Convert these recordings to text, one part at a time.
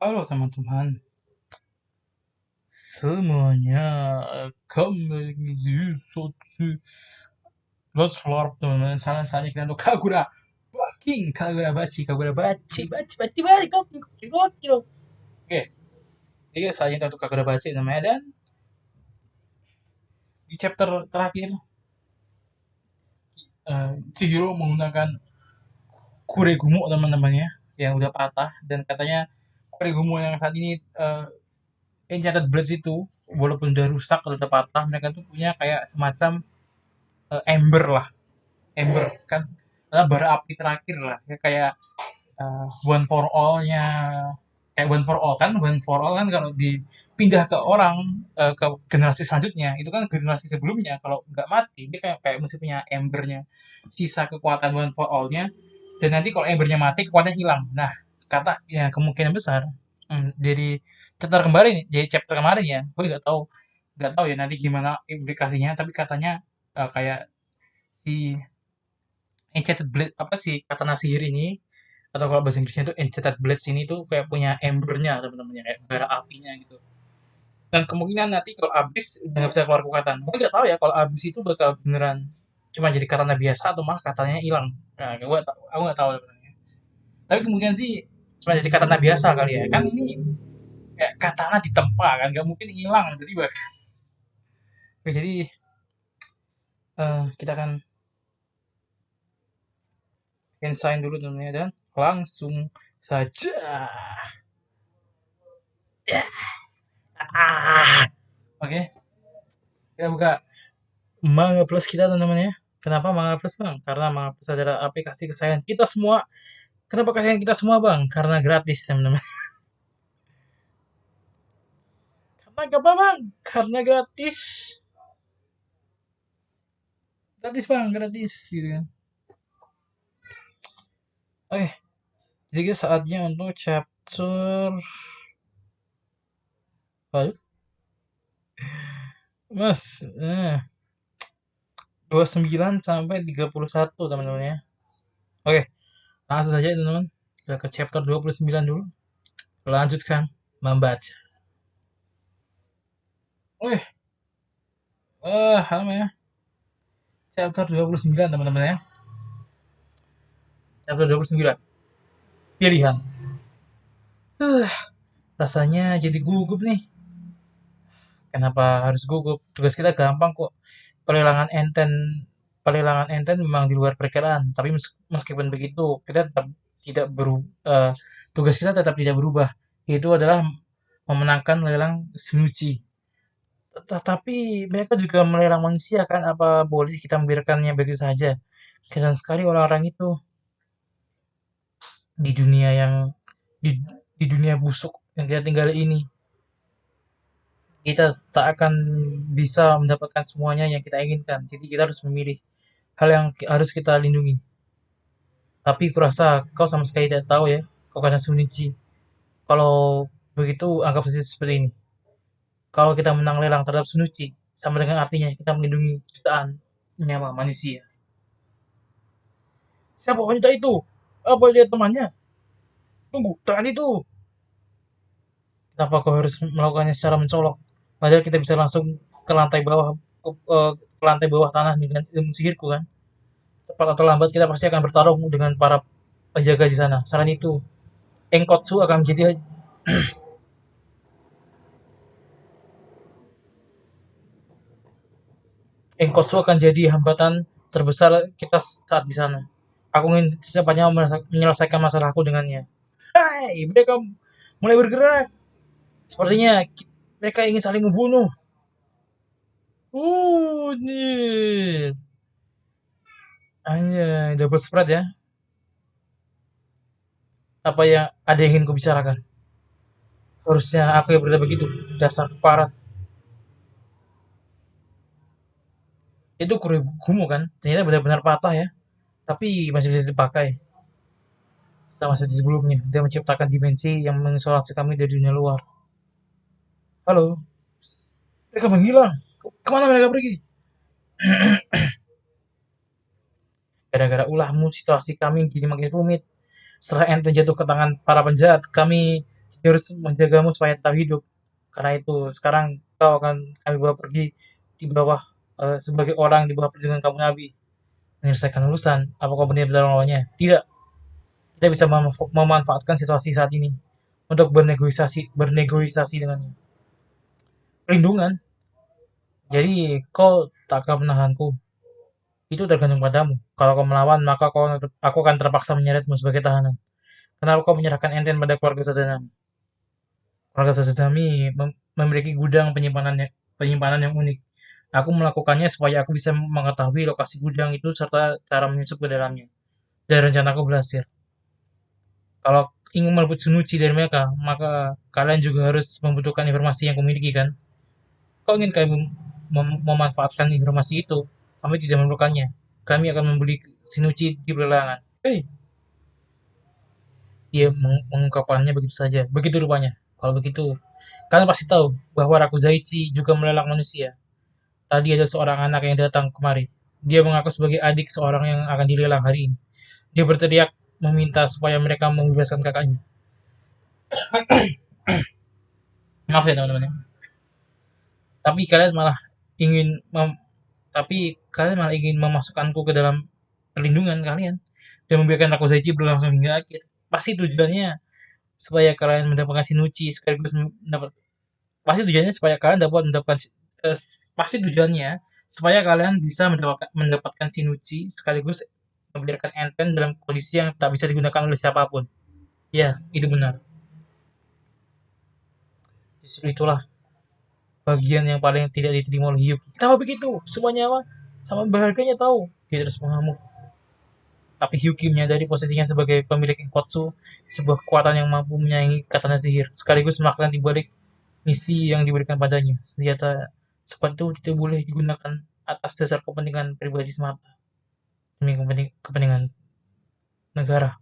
Halo teman-teman semuanya, kembali di suatu Lotslar teman-teman. Salah kita untuk Kagura King, Kagura Bachi, gokil. Oke, jadi saatnya kita untuk Kagura Bachi namanya, dan di chapter terakhir Chihiro menggunakan Kuregumo teman-temannya yang udah patah, dan katanya Kuregumo yang saat ini Enchanted Blades itu walaupun udah rusak atau udah patah, mereka tuh punya kayak semacam ember lah. Ember kan adalah bara api terakhir lah, kayak one for all-nya, kayak one for all kan, one for all kan kalau dipindah ke orang, ke generasi selanjutnya itu kan generasi sebelumnya kalau nggak mati dia kayak kayak mesti punya embernya, sisa kekuatan one for all-nya, dan nanti kalau embernya mati kekuatannya hilang. Nah, kata ya kemungkinan besar jadi chapter kemarin, ya gue nggak tahu ya nanti gimana implikasinya, tapi katanya kayak si Enchanted Blade apa sih katana sihir ini, atau kalau bahasa Inggrisnya itu Enchanted Blades ini tuh kayak punya embernya teman-teman, ya kayak bara apinya gitu. Dan kemungkinan nanti kalau abis udah nggak bisa keluar kekuatan. Gue nggak tahu ya kalau abis itu bakal beneran cuma jadi katana biasa atau malah katananya hilang. Nah, aku nggak tahu sebenarnya. Tapi kemungkinan sih cuma jadi katana biasa kali ya. Kan ini kayak katana ditempa kan, nggak mungkin hilang tiba-tiba. Oke, jadi kita akan insign dulu teman-teman, dan langsung saja. Ya. Ah. Oke, kita buka Manga Plus kita teman-teman ya. Kenapa Manga Plus bang? Karena Manga Plus adalah aplikasi kesayangan kita semua. Kenapa kesayangan kita semua bang? Karena gratis teman-teman. Karena apa bang? Karena gratis. Gratis bang, gratis gitu kan. Oke, jadi saatnya untuk chapter. Lalu, mas, 29 sampai 31 teman-teman ya. Oke, langsung saja teman-teman. Kita ke chapter 29 dulu. Lanjutkan membaca. Oke, halo ya. Chapter 29 teman-teman ya. Chapter 29. Pilihan. Rasanya jadi gugup nih. Kenapa harus gugup? Tugas kita gampang kok. Pelelangan enten, pelelangan enten memang di luar perkiraan. Tapi meskipun begitu, kita tetap tidak tugas kita tetap tidak berubah. Itu adalah memenangkan lelang Sunuchi. Tetapi mereka juga melelang manusia kan? Apa boleh kita membiarkannya begitu saja? Kasihan sekali orang-orang itu di dunia yang di, di dunia busuk yang kita tinggali ini. Kita tak akan bisa mendapatkan semuanya yang kita inginkan. Jadi kita harus memilih hal yang harus kita lindungi. Tapi kurasa kau sama sekali tidak tahu ya, kau kata Sunichi. Kalau begitu anggap saja seperti ini. Kalau kita menang lelang terhadap Sunuchi, sama dengan artinya kita melindungi jutaan nyawa manusia. Siapa wanita itu? Apa dia temannya? Tunggu, tangan itu. Kenapa kau harus melakukannya secara mencolok? Padahal kita bisa langsung ke lantai bawah, ke lantai bawah tanah dengan ilmu sihirku kan? Cepat atau lambat kita pasti akan bertarung dengan para penjaga di sana. Selain itu, Engkotsu akan menjadi Engkotsu akan jadi hambatan terbesar kita saat di sana. Aku ingin secepatnya menyelesaikan masalahku dengannya. Hai, mereka mulai bergerak. Sepertinya mereka ingin saling membunuh. Nih. Hanya double spread ya. Apa yang ada yang ingin kubicarakan? Harusnya aku yang berkata begitu. Dasar keparat. Itu Kuregumo kan? Ternyata benar-benar patah ya. Tapi masih bisa dipakai. Sama seperti sebelumnya. Dia menciptakan dimensi yang mengisolasi kami dari dunia luar. Halo, mereka menghilang. Kemana mereka pergi? Gara-gara ulahmu, situasi kami jadi makin rumit. Setelah ente jatuh ke tangan para penjahat, kami Dia harus menjagamu supaya tetap hidup. Karena itu, sekarang kau akan kami bawa pergi di bawah sebagai orang di bawah perlindungan kamu Nabi, menyelesaikan urusan. Apa kau benar-benar melawannya? Tidak. Kita bisa memanfaatkan situasi saat ini untuk bernegosiasi dengannya. Perlindungan. Jadi kau tak akan menahanku. Itu tergantung padamu. Kalau kau melawan, maka aku akan terpaksa menyeretmu sebagai tahanan. Kenapa kau menyerahkan enten pada keluarga Sazanami? Keluarga Sazanami memiliki gudang penyimpanan yang unik. Aku melakukannya supaya aku bisa mengetahui lokasi gudang itu serta cara menyusup ke dalamnya. Dan rencanaku berhasil. Kalau ingin merebut Sunuchi dari mereka, maka kalian juga harus membutuhkan informasi yang kumiliki kan? Kau ingin kami memanfaatkan informasi itu, kami tidak memerlukannya. Kami akan membeli Sinuchi di pelelangan. Hei, dia mengungkapkannya begitu saja. Begitu rupanya. Kalau begitu, kalian pasti tahu bahwa Rakuzaichi juga melelang manusia. Tadi ada seorang anak yang datang kemari. Dia mengaku sebagai adik seorang yang akan dilelang hari ini. Dia berteriak meminta supaya mereka membebaskan kakaknya. Maaf ya teman-teman. Tapi kalian malah ingin tapi kalian malah ingin memasukkanku ke dalam perlindungan kalian dan membiarkan Rakuzaichi berlangsung hingga akhir. Pasti tujuannya supaya kalian mendapatkan Shinuchi sekaligus mendapat pasti tujuannya supaya kalian dapat mendapatkan eh, pasti tujuannya supaya kalian bisa mendapatkan Shinuchi sekaligus membiarkan Enten dalam kondisi yang tak bisa digunakan oleh siapapun. Ya, itu benar. Justru itulah bagian yang paling tidak diterima oleh Hyuki. Kenapa begitu? Semuanya apa? Sama berharganya tahu. Dia terus mengamuk. Tapi Hyuki menyadari posisinya sebagai pemilik Inkotsu, sebuah kekuatan yang mampu menyaingi katana sihir, sekaligus melakukan dibalik misi yang diberikan padanya. Senjata seperti itu tidak boleh digunakan atas dasar kepentingan pribadi semata, demi kepentingan negara.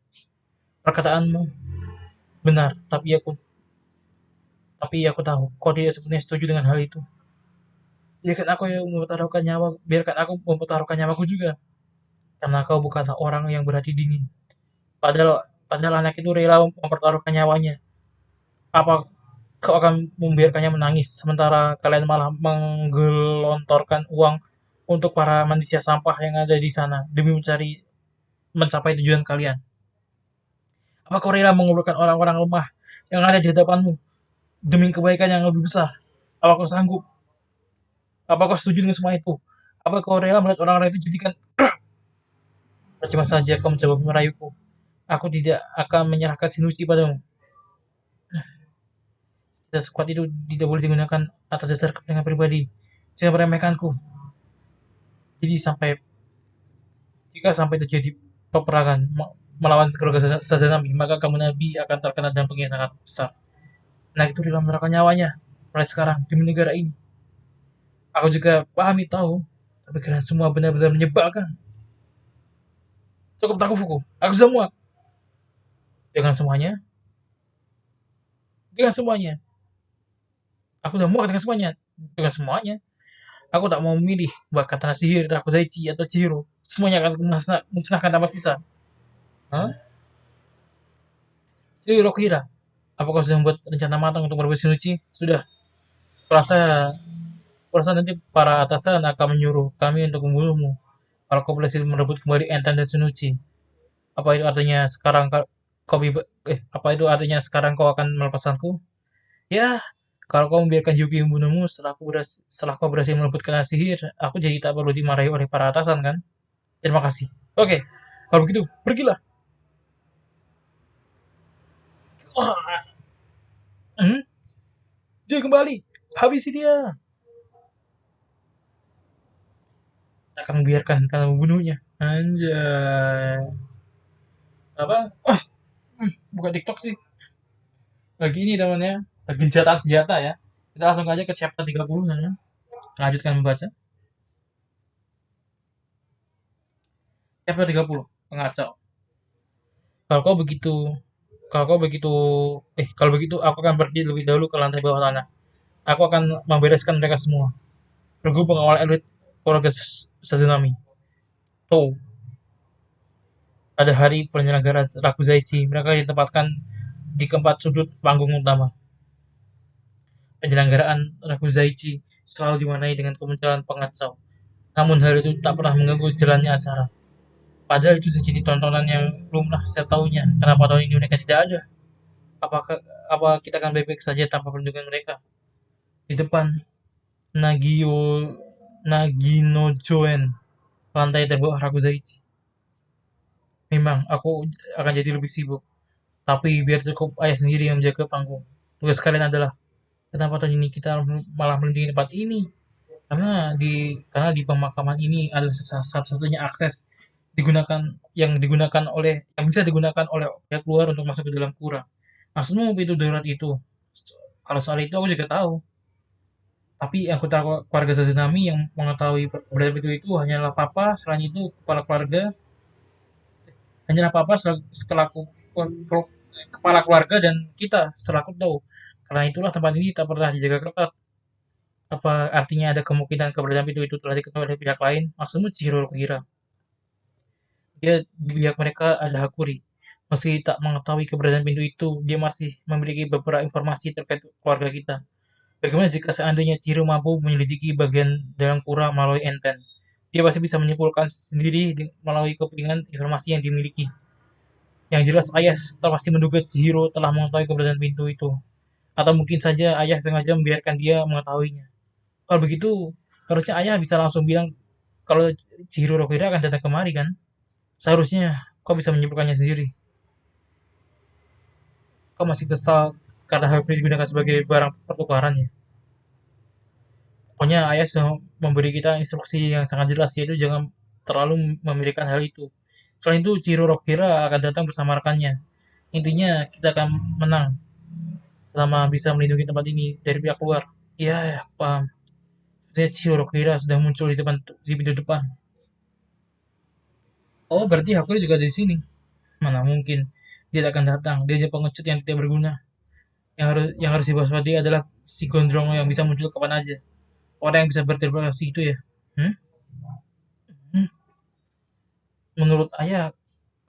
Perkataanmu benar, tapi aku tahu kau tidak sepenuhnya setuju dengan hal itu. Biarkan aku mempertaruhkan nyawaku juga, karena kau bukanlah orang yang berhati dingin. Padahal anak itu rela mempertaruhkan nyawanya. Apa kau akan membiarkannya menangis, sementara kalian malah menggelontorkan uang untuk para manusia sampah yang ada di sana demi mencapai tujuan kalian? Apa kau rela menguburkan orang-orang lemah yang ada di hadapanmu demi kebaikan yang lebih besar? Apa kau sanggup? Apa kau setuju dengan semua itu? Apa kau rela melihat orang-orang itu jadikan? Percuma saja kau mencoba merayuku. Aku tidak akan menyerahkan Shinuchi padamu. Dan sekuat itu tidak boleh digunakan atas dasar kepentingan pribadi. Jangan meremehkanku. Jadi jika sampai terjadi peperangan melawan keluarga Sazanami, maka kamu Nabi akan terkena dampak yang sangat besar. Nah itu dalam menyerahkan nyawanya mulai sekarang demi negara ini. Aku juga pahami tahu, tapi kalian semua benar-benar menyebalkan. Cukup Takufuku, aku semua dengan semuanya, dengan semuanya. Aku udah muak dengan semuanya. Aku tak mau memilih bahwa katana sihir, Rakudaichi, atau Chihiro. Semuanya akan musnahkan tanpa sisa. Hah? Jadi Rokuhira, apakah sudah membuat rencana matang untuk merebut Shinichi? Sudah. Kurasa, kurasa nanti para atasan akan menyuruh kami untuk membunuhmu. Kalau kau berhasil merebut kembali Entan dan Shinichi. Apa itu artinya sekarang apa itu artinya sekarang kau akan melepaskanku? Ya, kalau kau membiarkan Yuki membunuhmu setelah kau berhasil merebut kena sihir, aku jadi tak perlu dimarahi oleh para atasan kan? Terima kasih. Oke, kalau begitu, pergilah. Wah, hmm? Dia kembali. Habisi dia. Tak akan membiarkan kalian membunuhnya. Anjay. Apa? Oh, buka TikTok sih. Lagi ini temannya. Lagi senjata ya. Kita langsung aja ke chapter 30 teman. Lanjutkan membaca. Chapter 30. Pengacau. Kalau kau begitu kalau kau begitu kalau begitu aku akan pergi lebih dahulu ke lantai bawah tanah. Aku akan membereskan mereka semua. Regu pengawal elit keluarga Sazunami. Tuh, pada hari penyelenggaraan Rakuzaichi, mereka ditempatkan di keempat sudut panggung utama. Penyelenggaraan Rakuzaichi selalu diwarnai dengan kemunculan pengacau. Namun hal itu tak pernah mengganggu jalannya acara. Padahal itu jadi tontonan yang lumrah setiap tahunnya. Kenapa tahun ini mereka tidak ada? Apakah kita akan baik-baik saja tanpa perlindungan mereka? Di depan Nagio Naginojoen, lantai terbawah Rakuzaichi. Memang aku akan jadi lebih sibuk, tapi biar cukup ayah sendiri yang menjaga panggung. Tugas kalian adalah kenapa tahun ini kita malah melindungi tempat ini? Karena di pemakaman ini adalah satu-satunya akses yang bisa digunakan oleh pihak luar untuk masuk ke dalam pura. Maksudmu pintu darurat itu? Kalau soal itu aku juga tahu. Tapi anggota keluarga Zazanami yang mengetahui keberadaan pintu itu hanyalah papa, selain itu selaku kepala keluarga dan kita selaku tahu. Karena itulah tempat ini tak pernah dijaga ketat. Apa artinya ada kemungkinan keberadaan pintu itu telah diketahui oleh pihak lain? Maksudmu Chihiro Kira? Di pihak mereka ada Hakuri. Meski tak mengetahui keberadaan pintu itu, dia masih memiliki beberapa informasi terkait keluarga kita. Bagaimana jika seandainya Chihiro mampu menyelidiki bagian dalam pura melalui Enten? Dia pasti bisa menyimpulkan sendiri melalui kepingan informasi yang dimiliki. Yang jelas ayah pasti menduga Chihiro telah mengetahui keberadaan pintu itu. Atau mungkin saja ayah sengaja membiarkan dia mengetahuinya. Kalau begitu, harusnya ayah bisa langsung bilang kalau Chihiro Rohira akan datang kemari kan? Seharusnya kau bisa menyimpulkannya sendiri. Kau masih kesal karena hal ini digunakan sebagai barang pertukaran ya. Pokoknya ayah sudah memberi kita instruksi yang sangat jelas, yaitu jangan terlalu memikirkan hal itu. Selain itu, Chihiro Rohira akan datang bersama rekannya. Intinya kita akan menang selama bisa melindungi tempat ini dari pihak luar. Iya, ya, paham. Saya Chihiro Kira sudah muncul di pintu depan. Oh, berarti Hakuri juga ada di sini. Mana mungkin dia tak akan datang. Dia hanya pengecut yang tidak berguna. Yang harus diwaspadai adalah si gondrong yang bisa muncul kapan aja. Orang yang bisa bertransaksi itu ya. Hmm? Hmm. Menurut ayah,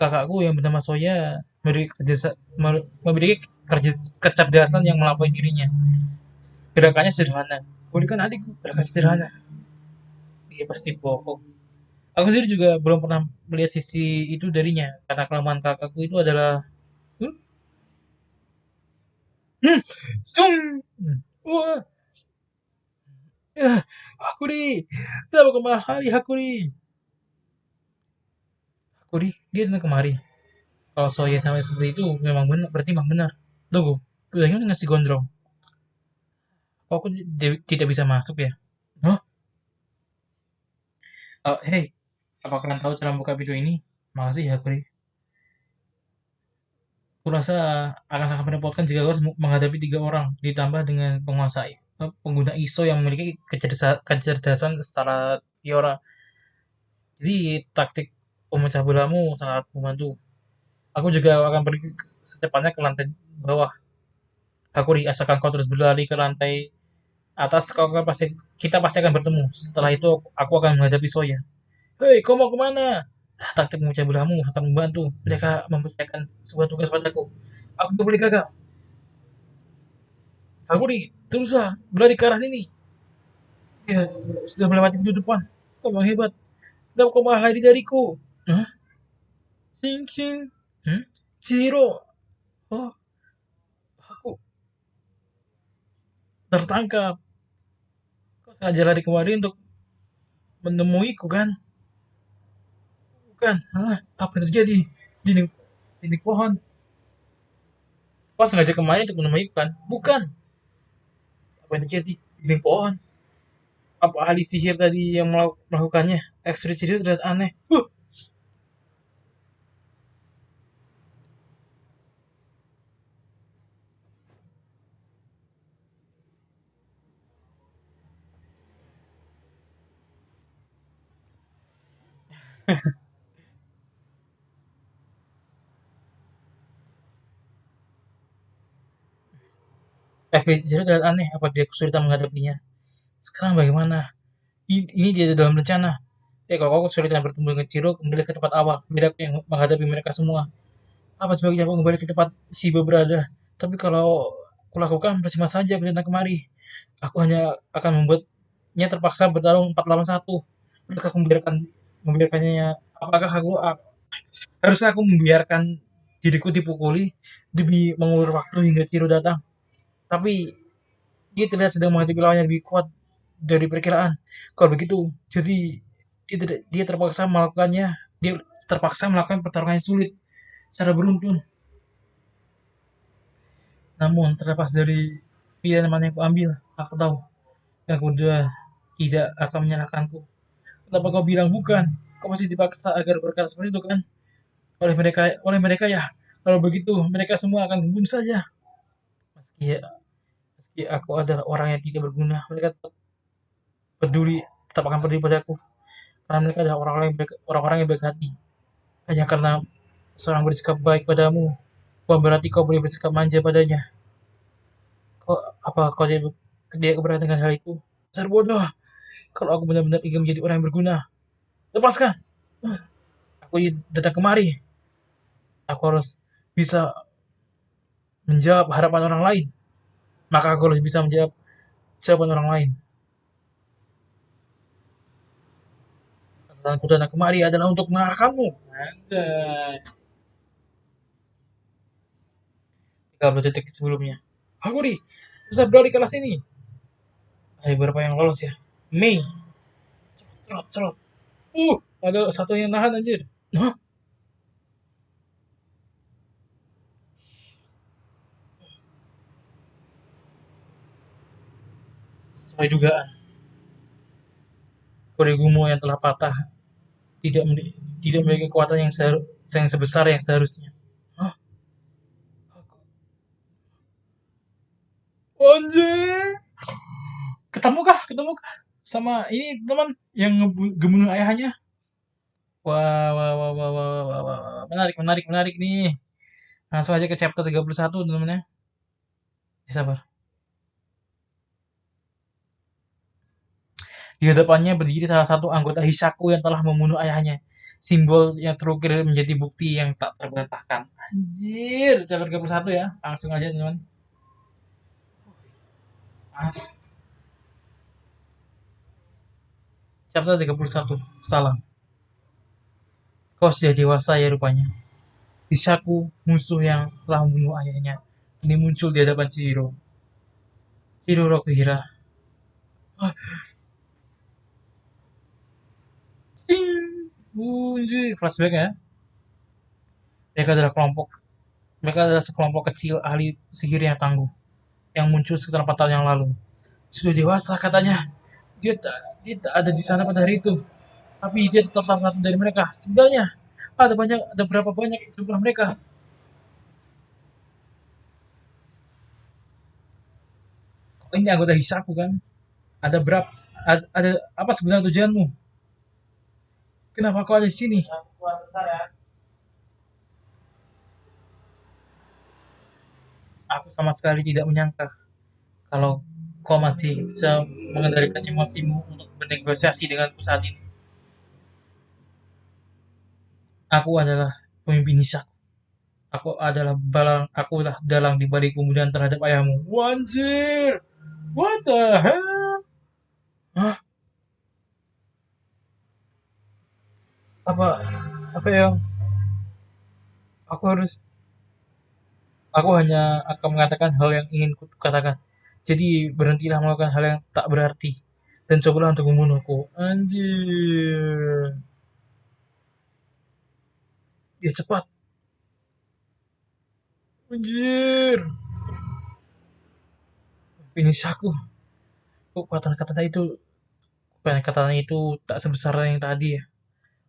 kakakku yang bernama Soya memiliki kecerdasan yang melampaui dirinya. Gerakannya sederhana. Kuli kan adikku, gerakan sederhana. Dia pasti bohong. Aku sendiri juga belum pernah melihat sisi itu darinya, karena kelemahan kakakku itu adalah hmm, hmm, cung, wah, ya, Hakuri, kenapa kau malah lari Hakuri? Hakuri, dia datang kemari. Kalau Soya sama seperti itu memang benar, berarti memang benar. Tunggu, bagaimana dengan si gondrong? Kok aku tidak bisa masuk ya? Hah? Hey, apa kalian tahu cara buka pintu ini? Makasih Hakuri. Kurasa akan sangat merepotkan jika harus menghadapi 3 orang, ditambah dengan pengguna ISO yang memiliki kecerdasan setara Tiora. Jadi taktik pemecah belahmu sangat membantu. Aku juga akan pergi secepatnya ke lantai bawah. Hakuri, asalkan kau terus berlari ke lantai atas, kita pasti akan bertemu. Setelah itu aku akan menghadapi Soya. Hei, kau mau kemana? Taktik pemecah belahmu akan membantu. Mereka mempercayakan sebuah tugas padaku. Aku tidak boleh gagal. Aku nih, teruslah berlari ke arah sini. Ya, sudah melewati pintu depan. Kau memang hebat. Kenapa kau malah lari dariku? Hah? Sing sing. Hmm? Chihiro. Oh, aku tertangkap. Kau sengaja lari kemari untuk menemuiku kan? Bukan. Hah? Apa yang terjadi? Dinding, dinding pohon. Kau sengaja kemari untuk menemuiku kan? Bukan. Apa yang terjadi? Dinding pohon. Apa ahli sihir tadi yang melakukannya? Ekspresi sihir terlihat aneh. Ekspresi sihir terlihat aneh. Apa dia kesulitan menghadapinya? Sekarang bagaimana? Ini dia dalam rencana. Kalau kau kesulitan bertemu dengan Ciro, kembali ke tempat awal. Biar aku yang menghadapi mereka semua. Apa sebaiknya aku kembali ke tempat si berada? Tapi kalau kulakukan percuma saja aku datang kemari. Aku hanya akan membuatnya terpaksa bertarung 4 lawan 1. Apakah aku membiarkannya? Apakah haruskah aku membiarkan diriku dipukuli demi mengulur waktu hingga Ciro datang? Tapi dia terlihat sedang menghadapi lawan yang lebih kuat dari perkiraan. Kalau begitu, jadi dia terpaksa melakukannya. Dia terpaksa melakukan pertarungan yang sulit secara beruntun. Namun terlepas dari pilihan mana yang kuambil, aku tahu yang kuda tidak akan menyalahkanku. Kenapa kau bilang bukan? Kau masih dipaksa agar berkata seperti itu kan? Oleh mereka ya. Kalau begitu, mereka semua akan membunuh saja. Meski, meski aku adalah orang yang tidak berguna, mereka peduli, tetap akan peduli padaku. Karena mereka adalah orang-orang yang baik hati. Hanya karena seorang bersikap baik padamu, bukan berarti kau boleh bersikap manja padanya. Kau dia keberatan dengan hal itu? Dasar bodoh. Kalau aku benar-benar ingin menjadi orang yang berguna, lepaskan. Aku datang kemari. Aku harus bisa menjawab harapan orang lain. Maka aku harus bisa menjawab jawaban orang lain. Dan aku datang kemari adalah untuk mengalahkanmu. Anjay. 30 detik sebelumnya. Aku nih, bisa beralih kelas ini. Ada beberapa yang lolos ya. Mei. Cerot, cerot. Ada satu yang nahan anjir. Hah? Sesuai dugaan. Korigumo yang telah patah tidak tidak memiliki kekuatan yang sebesar yang seharusnya. Hah? Anjir. Ketemu kah? Ketemu kah? Sama ini teman yang ngebunuh ayahnya. Wah, wah, wah, wah, wah, wah, wah, wah. Menarik, menarik, menarik nih. Langsung aja ke chapter 31 teman-teman ya. Sabar. Di hadapannya berdiri salah satu anggota Hishaku yang telah membunuh ayahnya. Simbol yang terukir menjadi bukti yang tak terbantahkan. Anjir, chapter 31 ya. Langsung aja teman-teman. Mas. Chapter 31. Salam. Kau sudah dewasa ya rupanya. Hishaku, musuh yang telah membunuh ayahnya, ini muncul di hadapan Chihiro. Chihiro Rokuhira. Ah, sing. Flashback ya. Mereka adalah kelompok Mereka adalah sekelompok kecil ahli sihir yang tangguh, yang muncul sekitar 4 tahun yang lalu. Sudah dewasa katanya. Dia tak ada di sana pada hari itu. Tapi dia tetap salah satu dari mereka. Sebenarnya, ada berapa banyak jumlah mereka? Ini anggota Hisaku kan? Ada berapa? Ada apa sebenarnya tujuanmu? Kenapa kau ada di sini? Aku sama sekali tidak menyangka kalau kau masih bisa mengendalikan emosimu untuk bernegosiasi dengan saat ini. Aku adalah pemimpin Nisa. Aku adalah dalang di balik pembunuhan terhadap ayahmu. Wanjir! What the hell? Hah? Apa apa yang aku harus aku hanya akan mengatakan hal yang ingin katakan. Jadi berhentilah melakukan hal yang tak berarti dan cobalah untuk membunuhku. Anjir. Ya cepat. Anjir. Finish aku. Kekuatan kata itu Kekuatan itu tak sebesar yang tadi ya.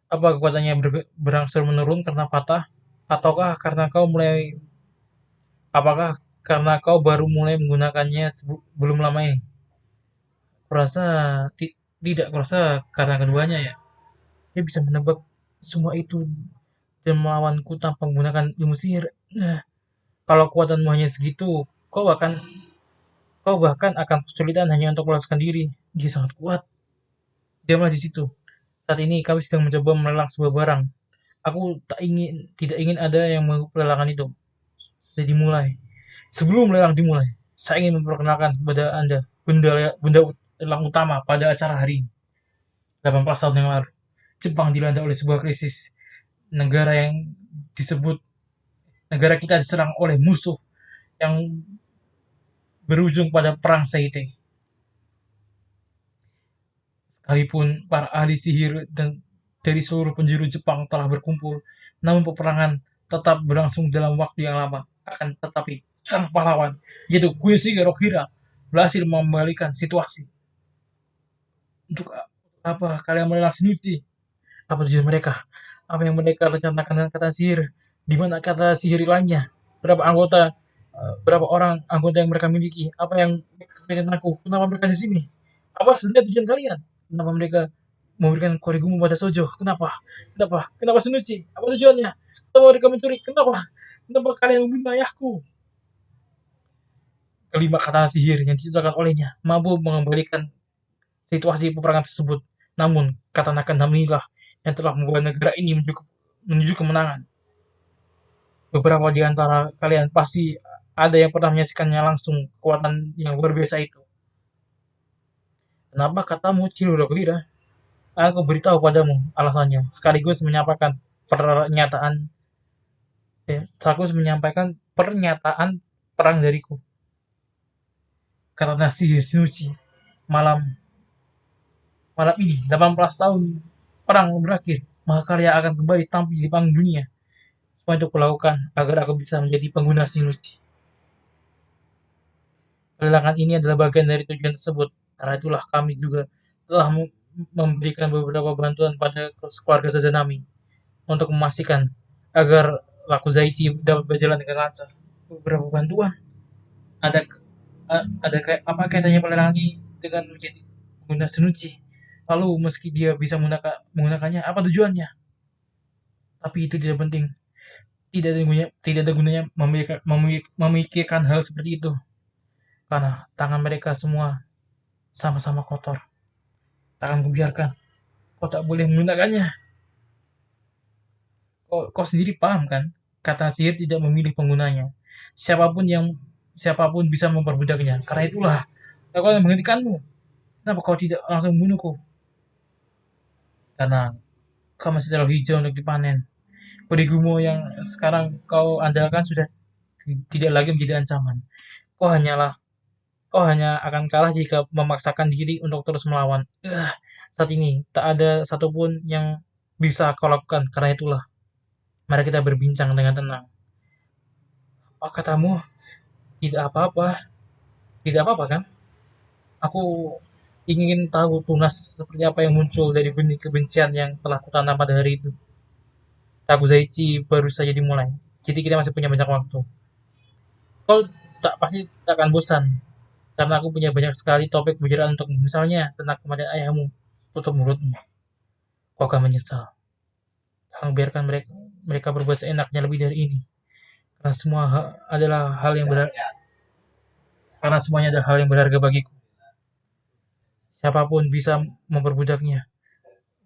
Apa kekuatannya berangsur menurun karena patah? Ataukah karena kau mulai Apakah karena kau baru mulai menggunakannya belum lama ini? Kurasa tidak, kurasa karena keduanya ya. Dia bisa menebak semua itu dan melawanku tanpa menggunakan ilmu sihir. Nah, kalau kekuatanmu hanya segitu, kau bahkan akan kesulitan hanya untuk melepaskan diri. Dia sangat kuat. Diamlah di situ. Saat ini kami sedang mencoba melelang sebuah barang. Aku tidak ingin ada yang mengganggu pelelangan itu. Sudah dimulai. Sebelum lelang dimulai, saya ingin memperkenalkan kepada Anda benda lelang utama pada acara hari ini. 18 tahun yang lalu, Jepang dilanda oleh sebuah krisis. Negara yang disebut negara kita diserang oleh musuh yang berujung pada perang Seite. Sekalipun para ahli sihir dan dari seluruh penjuru Jepang telah berkumpul, namun peperangan tetap berlangsung dalam waktu yang lama. Akan tetapi, sang pahlawan, yaitu Kuyoshige Rohira, berhasil membalikan situasi. Untuk apa kalian melelang Shinichi? Apa tujuan mereka? Apa yang mereka rencanakan dengan kata sihir? Di mana kata sihir lainnya? Berapa orang anggota yang mereka miliki? Apa yang kalian aku? Kenapa mereka di sini? Apa sebenarnya tujuan kalian? Kenapa mereka memberikan korigumu pada Sojo? Kenapa? Kenapa? Kenapa Shinichi? Apa tujuannya? Kenapa mereka mencuri? Kenapa? Kenapa kalian membunuh ayahku? Kelima kata sihir yang diciptakan olehnya mampu mengembalikan situasi peperangan tersebut. Namun, kata Nakandam inilah yang telah membawa negara ini menuju kemenangan. Beberapa di antara kalian pasti ada yang pernah menyaksikannya langsung, kekuatan yang luar biasa itu. Kenapa katamu Chirurokira? Aku beritahu padamu alasannya, sekaligus menyampaikan perang dariku. Kata Nasi Shinuchi, malam malam ini 18 tahun perang berakhir, maka kalian akan kembali tampil di panggung dunia. Semua itu kulakukan agar aku bisa menjadi pengguna Shinuchi. Pelelangan ini adalah bagian dari tujuan tersebut. Karena itulah kami juga telah memberikan beberapa bantuan pada keluarga Sazanami untuk memastikan agar laku Zaichi dapat berjalan dengan lancar. Beberapa bantuan? Ada ada kayak apa kaitannya pelelangan ini dengan menjadi pengguna Shinuchi? Lalu meski dia bisa menggunakannya, apa tujuannya? Tapi itu tidak penting. Tidak ada gunanya memikirkan hal seperti itu. Karena tangan mereka semua sama-sama kotor. Takkan kubiarkan. Kau tak boleh menggunakannya. Kau sendiri paham kan? Kata sihir tidak memilih penggunanya. Siapapun yang siapapun bisa memperbudaknya. Karena itulah aku akan menghentikanmu. Kenapa kau tidak langsung membunuhku? Karena kau masih terlalu hijau untuk dipanen. Perigumu yang sekarang kau andalkan sudah tidak lagi menjadi ancaman. Kau hanyalah Kau hanya akan kalah jika memaksakan diri untuk terus melawan. Saat ini tak ada satupun yang bisa kau lakukan. Karena itulah, mari kita berbincang dengan tenang. Apa katamu? Tidak apa-apa. Tidak apa-apa kan? Aku ingin tahu tunas seperti apa yang muncul dari benih kebencian yang telah kutanam pada hari itu. Takuzaichi baru saja dimulai. Jadi kita masih punya banyak waktu. Kau pasti tak akan bosan. Karena aku punya banyak sekali topik pembicaraan untuk misalnya tentang kematian ayahmu. Tutup mulutmu. Kau akan menyesal. Jangan biarkan mereka berbuat seenaknya lebih dari ini. Karena adalah hal yang berharga. Karena semuanya adalah hal yang berharga bagiku. Siapapun bisa memperbudaknya.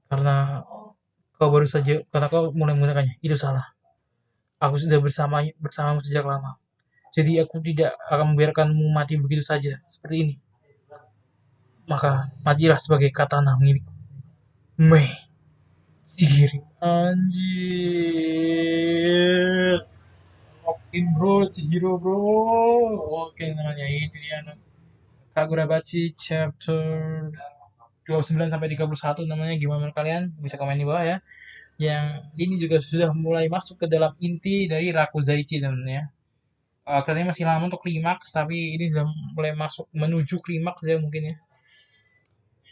Karena karena kau mulai menggunakannya. Itu salah. Aku sudah bersamamu sejak lama. Jadi aku tidak akan membiarkanmu mati begitu saja, seperti ini. Maka matilah sebagai katana milikku. Mei. Sihir. Anjir. Oke bro, Chihiro bro. Oke namanya itu dia. Kagurabachi chapter 29 sampai 31 namanya, gimana menurut kalian? Bisa komen di bawah ya. Yang ini juga sudah mulai masuk ke dalam inti dari Rakuzaichi sebenarnya. Kelihatannya masih lama untuk klimaks, tapi ini sudah mulai masuk menuju klimaks ya mungkin ya.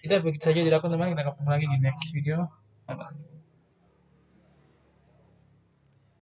Kita begitu saja dari aku teman, kita ketemu lagi di next video. Bye -bye.